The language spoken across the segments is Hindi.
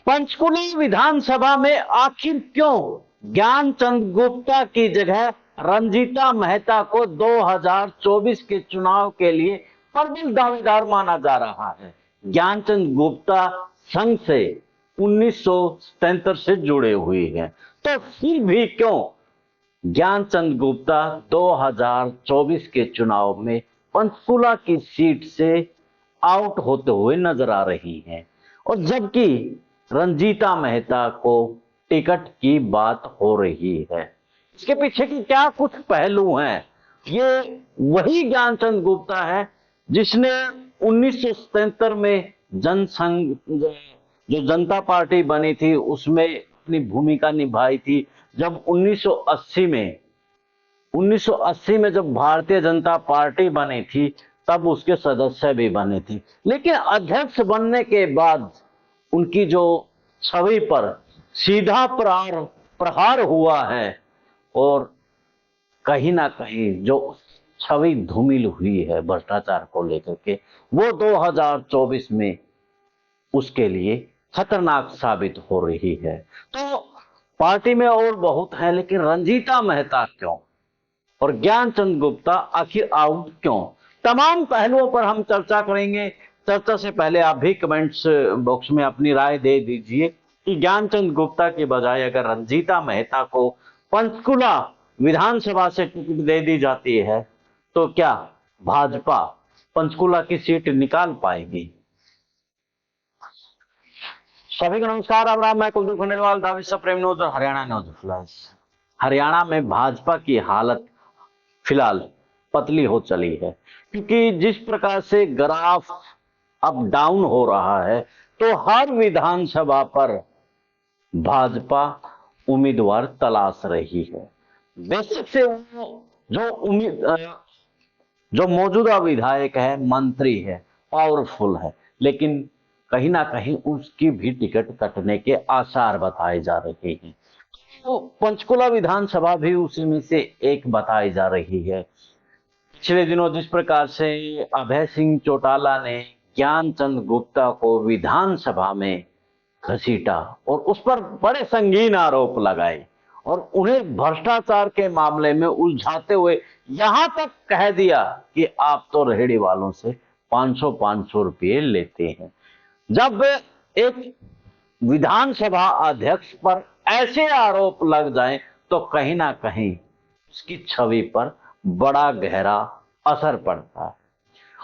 पंचकुला विधानसभा में आखिर क्यों ज्ञानचंद गुप्ता की जगह रंजीता मेहता को 2024 के चुनाव के लिए प्रबल दावेदार माना जा रहा है। ज्ञानचंद गुप्ता संघ से 1977 से जुड़े हुए हैं, तो फिर भी क्यों ज्ञानचंद गुप्ता 2024 के चुनाव में पंचकुला की सीट से आउट होते हुए नजर आ रही हैं, और जबकि रंजीता मेहता को टिकट की बात हो रही है। इसके पीछे की क्या कुछ पहलू हैं? ये वही ज्ञानचंद गुप्ता है जिसने 1977 में जनसंघ जो जनता पार्टी बनी थी उसमें अपनी भूमिका निभाई थी। जब 1980 में जब भारतीय जनता पार्टी बनी थी तब उसके सदस्य भी बने थे, लेकिन अध्यक्ष बनने के बाद उनकी जो छवि पर सीधा प्रहार हुआ है, और कहीं ना कहीं जो छवि धूमिल हुई है भ्रष्टाचार को लेकर के, वो 2024 में उसके लिए खतरनाक साबित हो रही है। तो पार्टी में और बहुत है, लेकिन रंजीता मेहता क्यों और ज्ञानचंद गुप्ता आखिर आउट क्यों? तमाम पहलुओं पर हम चर्चा करेंगे। चर्चा से पहले आप भी कमेंट्स बॉक्स में अपनी राय दे दीजिए कि ज्ञानचंद गुप्ता के बजाय अगर रंजीता मेहता को पंचकुला विधानसभा से टिकट दे दी जाती है तो क्या भाजपा पंचकुला की सीट निकाल पाएगी? सभी को नमस्कार। अब मैं कुलदीप खंडेलवाल, प्रेम न्यूज और हरियाणा न्यूज फ्लैश। हरियाणा में भाजपा की हालत फिलहाल पतली हो चली है, क्योंकि जिस प्रकार से ग्राफ अप डाउन हो रहा है, तो हर विधानसभा पर भाजपा उम्मीदवार तलाश रही है। बेशक से वो जो मौजूदा विधायक है, मंत्री है, पावरफुल है, लेकिन कहीं ना कहीं उसकी भी टिकट कटने के आसार बताए जा रहे हैं। तो पंचकुला विधानसभा भी उसी में से एक बताई जा रही है। पिछले दिनों जिस प्रकार से अभय सिंह चौटाला ने ज्ञानचंद गुप्ता को विधानसभा में घसीटा और उस पर बड़े संगीन आरोप लगाए और उन्हें भ्रष्टाचार के मामले में उलझाते हुए यहां तक कह दिया कि आप तो रेहड़ी वालों से 500 रुपये लेते हैं। जब एक विधानसभा अध्यक्ष पर ऐसे आरोप लग जाएं तो कहीं ना कहीं उसकी छवि पर बड़ा गहरा असर पड़ता है।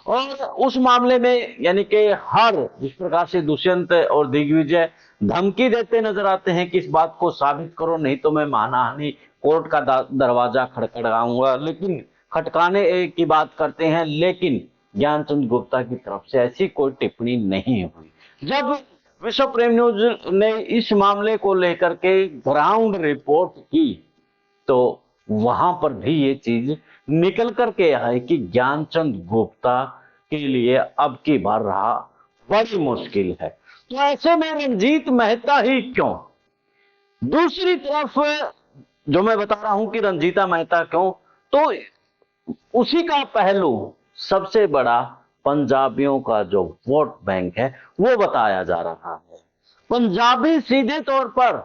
और उस मामले में यानी कि हर जिस प्रकार से दुष्यंत और दिग्विजय धमकी देते नजर आते हैं कि इस बात को साबित करो, नहीं तो मैं मानहानि कोर्ट का दरवाजा खटखटाऊंगा, लेकिन खटकाने की बात करते हैं, लेकिन ज्ञानचंद गुप्ता की तरफ से ऐसी कोई टिप्पणी नहीं हुई। जब विश्व प्रेम न्यूज ने इस मामले को लेकर के ग्राउंड रिपोर्ट की तो वहां पर भी ये चीज निकल करके आई कि ज्ञानचंद गुप्ता के लिए अब की बार रहा बड़ी मुश्किल है। तो ऐसे में रंजीत मेहता ही क्यों? दूसरी तरफ जो मैं बता रहा हूं कि रंजीता मेहता क्यों, तो उसी का पहलू सबसे बड़ा पंजाबियों का जो वोट बैंक है वो बताया जा रहा है। पंजाबी सीधे तौर पर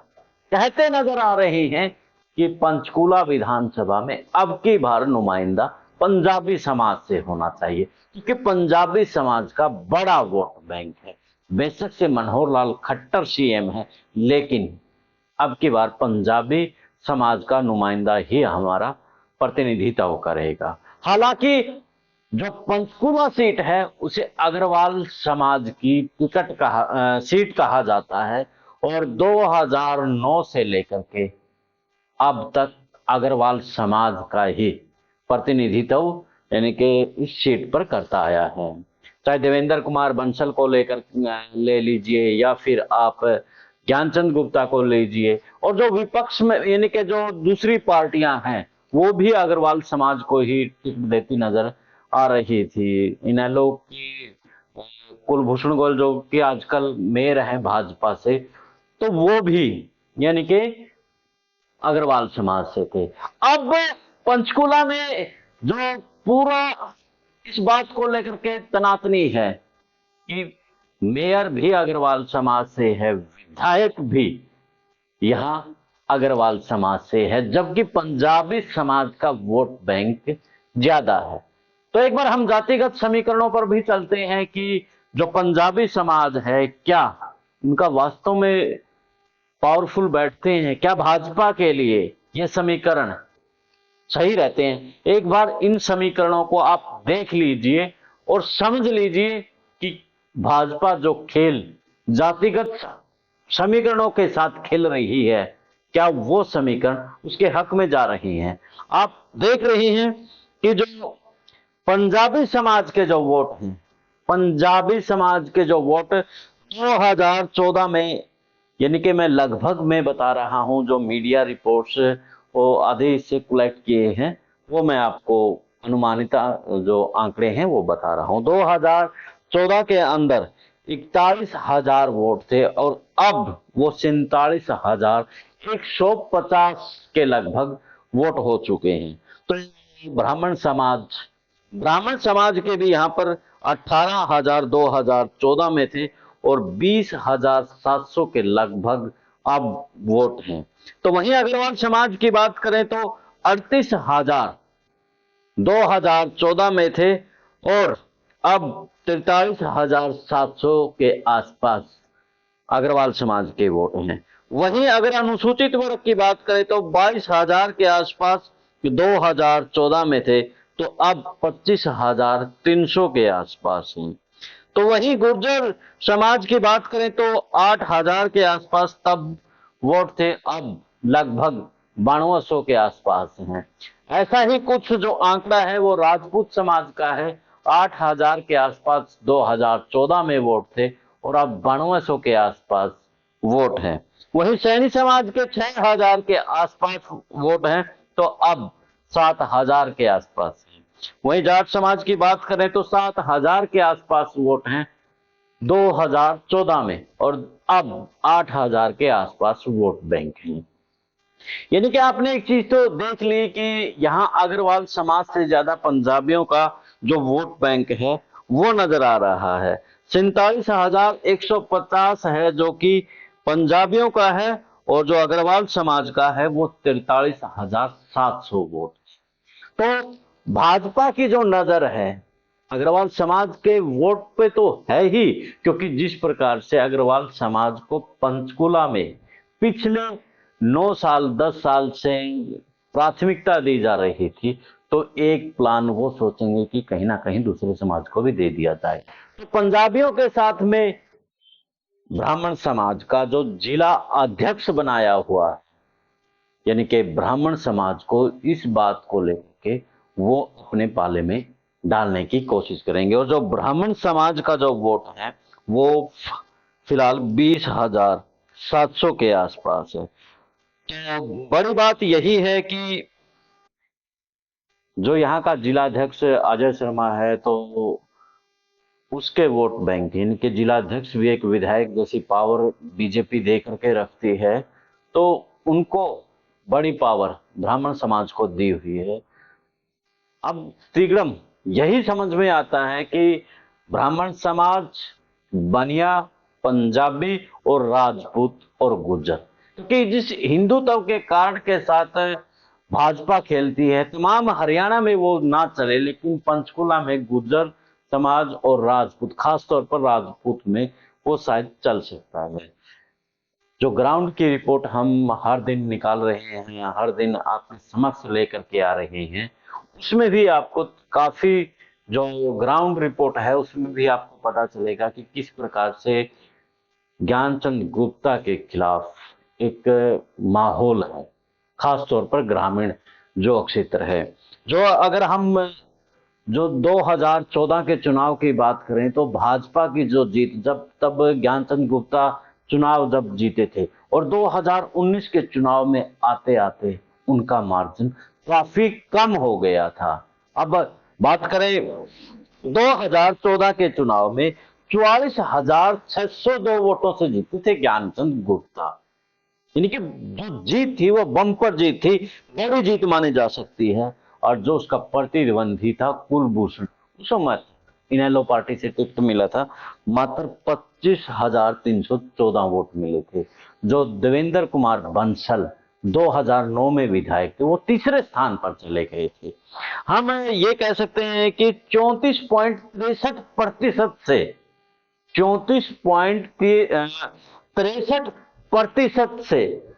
कहते नजर आ रहे हैं कि पंचकुला विधानसभा में अब की बार नुमाइंदा पंजाबी समाज से होना चाहिए, क्योंकि पंजाबी समाज का बड़ा वोट बैंक है। बेशक से मनोहर लाल खट्टर सीएम है, लेकिन अब की बार पंजाबी समाज का नुमाइंदा ही हमारा प्रतिनिधित्व करेगा। हालांकि जो पंचकुला सीट है उसे अग्रवाल समाज की सीट कहा जाता है, और 2009 से लेकर के अब तक अग्रवाल समाज का ही प्रतिनिधित्व यानी कि इस सीट पर करता आया है। चाहे देवेंद्र कुमार बंसल को लेकर ले लीजिए या फिर आप ज्ञानचंद गुप्ता को लीजिए, और जो विपक्ष में यानी कि जो दूसरी पार्टियां हैं वो भी अग्रवाल समाज को ही टिकट देती नजर आ रही थी। इनेलो की कुलभूषण गोयल जो कि आजकल मेयर हैं भाजपा से, तो वो भी यानी कि अग्रवाल समाज से थे। अब पंचकुला में जो पूरा इस बात को लेकर के तनातनी है कि मेयर भी अग्रवाल समाज से है, विधायक भी यहाँ अग्रवाल समाज से है, जबकि पंजाबी समाज का वोट बैंक ज्यादा है। तो एक बार हम जातिगत समीकरणों पर भी चलते हैं कि जो पंजाबी समाज है, क्या उनका वास्तव में पावरफुल बैठते हैं, क्या भाजपा के लिए ये समीकरण सही रहते हैं? एक बार इन समीकरणों को आप देख लीजिए और समझ लीजिए कि भाजपा जो खेल जातिगत समीकरणों के साथ खेल रही है, क्या वो समीकरण उसके हक में जा रही हैं? आप देख रही हैं कि जो पंजाबी समाज के जो वोट हैं, पंजाबी समाज के जो वोट 2014 में, यानी कि मैं लगभग मैं बता रहा हूं, जो मीडिया रिपोर्ट्स वो आधे इससे कलेक्ट किए हैं, वो मैं आपको अनुमानित जो आंकड़े हैं वो बता रहा हूं। 2014 के अंदर 41,000 वोट थे और अब वो 47,150 के लगभग वोट हो चुके हैं। तो ब्राह्मण समाज के भी यहाँ पर 18,000 2014 में थे और 20,700 के लगभग अब वोट हैं। तो वहीं अग्रवाल समाज की बात करें तो 38,000 2014 में थे और अब 43,700 के आसपास अग्रवाल समाज के वोट हैं। वहीं अगर अनुसूचित वर्ग की बात करें तो 22,000 के आसपास 2014 में थे, तो अब 25,300 के आसपास हैं। तो वहीं गुर्जर समाज की बात करें तो 8,000 के आसपास तब वोट थे, अब लगभग 9200 के आसपास हैं। ऐसा ही कुछ जो आंकड़ा है वो राजपूत समाज का है, 8,000 के आसपास 2014 में वोट थे और अब 9200 के आसपास वोट है। वहीं सैनी समाज के 6,000 के आसपास वोट हैं, तो अब 7,000 के आसपास है। वहीं जाट समाज की बात करें तो 7,000 के आसपास वोट हैं 2014 में और अब 8,000 के आसपास वोट बैंक है। यानी कि आपने एक चीज तो देख ली कि यहाँ अग्रवाल समाज से ज्यादा पंजाबियों का जो वोट बैंक है वो नजर आ रहा है। 47,150 है जो कि पंजाबियों का है और जो अग्रवाल समाज का है वो 43,700 वोट। तो भाजपा की जो नजर है अग्रवाल समाज के वोट पे तो है ही, क्योंकि जिस प्रकार से अग्रवाल समाज को पंचकुला में पिछले 9 साल 10 साल से प्राथमिकता दी जा रही थी, तो एक प्लान वो सोचेंगे कि कहीं ना कहीं दूसरे समाज को भी दे दिया जाए। तो पंजाबियों के साथ में ब्राह्मण समाज का जो जिला अध्यक्ष बनाया हुआ है, यानी कि ब्राह्मण समाज को इस बात को लेकर के वो अपने पाले में डालने की कोशिश करेंगे। और जो ब्राह्मण समाज का जो वोट है वो फिलहाल 20,700 के आसपास है। तो बड़ी बात यही है कि जो यहाँ का जिलाध्यक्ष अजय शर्मा है, तो उसके वोट बैंक, इनके जिलाध्यक्ष भी एक विधायक जैसी पावर बीजेपी दे करके रखती है, तो उनको बड़ी पावर ब्राह्मण समाज को दी हुई है। अब तिगड़म यही समझ में आता है कि ब्राह्मण समाज, बनिया, पंजाबी और राजपूत और गुर्जर, क्योंकि जिस हिंदुत्व के कार्ड के साथ भाजपा खेलती है, तमाम हरियाणा में वो ना चले, लेकिन पंचकुला में गुर्जर समाज और राजपूत, खासतौर पर राजपूत में वो शायद चल सकता है। जो ग्राउंड की रिपोर्ट हम हर दिन निकाल रहे हैं, हर दिन आपके समक्ष लेकर के आ रहे हैं, उसमें भी आपको काफी जो ग्राउंड रिपोर्ट है उसमें भी आपको पता चलेगा कि किस प्रकार से ज्ञानचंद गुप्ता के खिलाफ एक माहौल है, खासतौर पर ग्रामीण जो क्षेत्र है। जो अगर हम जो 2014 के चुनाव की बात करें तो भाजपा की जो जीत, जब तब ज्ञानचंद गुप्ता चुनाव जब जीते थे और 2019 के चुनाव में आते आते उनका मार्जिन काफी कम हो गया था। अब बात करें 2014 के चुनाव में 44,602 वोटों से जीते थे ज्ञानचंद गुप्ता, यानी कि जो जीत थी वो बम्पर जीत थी, बड़ी जीत मानी जा सकती है। और जो उसका प्रतिद्वंदी था कुलभूषण, उस समय इनेलो पार्टी से टिकट मिला था, मात्र 25,314 वोट मिले थे। जो देवेंद्र कुमार बंसल 2009 में विधायक थे, वो तीसरे स्थान पर चले गए थे। हम ये कह सकते हैं कि 34.63% से 34.63% से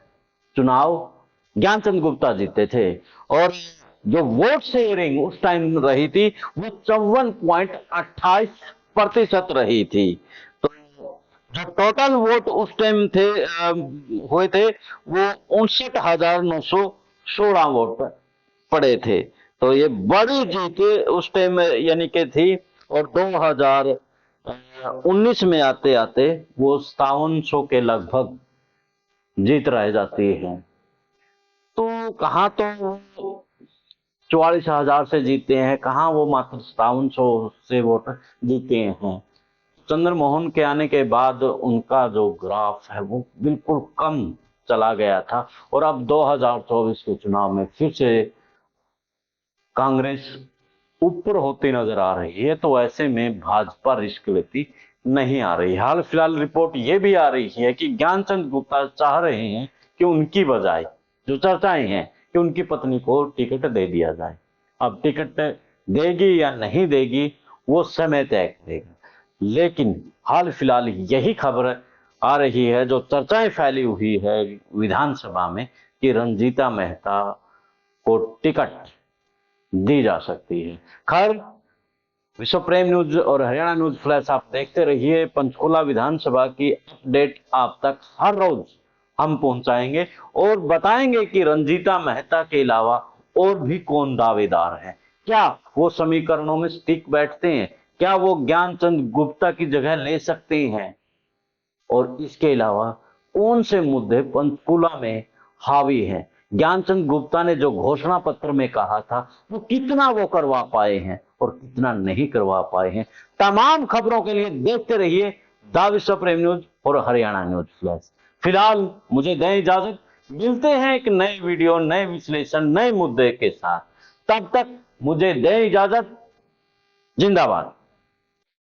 चुनाव ज्ञानचंद गुप्ता जीते थे। और जो वोट शेयरिंग उस टाइम रही थी वो 54.28% रही थी। तो जो टोटल वोट उस टाइम थे हुए थे वो 59,916 वोट पड़े थे। तो ये बड़ी जीत उस टाइम यानी कि थी। और 2019 में आते आते वो 5700 के लगभग जीत रह जाती है। तो कहाँ तो 44,000 से जीते हैं, कहाँ वो मात्र 5700 से वोट जीते हैं। चंद्रमोहन के आने के बाद उनका जो ग्राफ है वो बिल्कुल कम चला गया था। और अब 2024 के चुनाव में फिर से कांग्रेस ऊपर होती नजर आ रही है। तो ऐसे में भाजपा रिस्क लेती नहीं आ रही। हाल फिलहाल रिपोर्ट ये भी आ रही है कि ज्ञानचंद गुप्ता चाह रहे हैं कि उनकी बजाय, जो चर्चाएं हैं कि उनकी पत्नी को टिकट दे दिया जाए। अब टिकट देगी या नहीं देगी वो समय तय करेगा। लेकिन हाल फिलहाल यही खबर आ रही है, जो चर्चाएं फैली हुई है विधानसभा में, कि रंजीता मेहता को टिकट दी जा सकती है। खैर, विश्व प्रेम न्यूज और हरियाणा न्यूज फ्लैश आप देखते रहिए। पंचकुला विधानसभा की अपडेट आप तक हर रोज हम पहुंचाएंगे और बताएंगे कि रंजीता मेहता के अलावा और भी कौन दावेदार हैं। क्या वो समीकरणों में टिक बैठते हैं? क्या वो ज्ञानचंद गुप्ता की जगह ले सकते हैं? और इसके अलावा कौन से मुद्दे पंचकुला में हावी हैं? ज्ञानचंद गुप्ता ने जो घोषणा पत्र में कहा था वो कितना वो करवा पाए हैं और कितना नहीं करवा पाए हैं। तमाम खबरों के लिए देखते रहिए द विश्व प्रेम न्यूज और हरियाणा न्यूज फ्लैश। फिलहाल मुझे दें इजाजत, मिलते हैं एक नए वीडियो, नए विश्लेषण, नए मुद्दे के साथ। तब तक मुझे दें इजाजत। जिंदाबाद।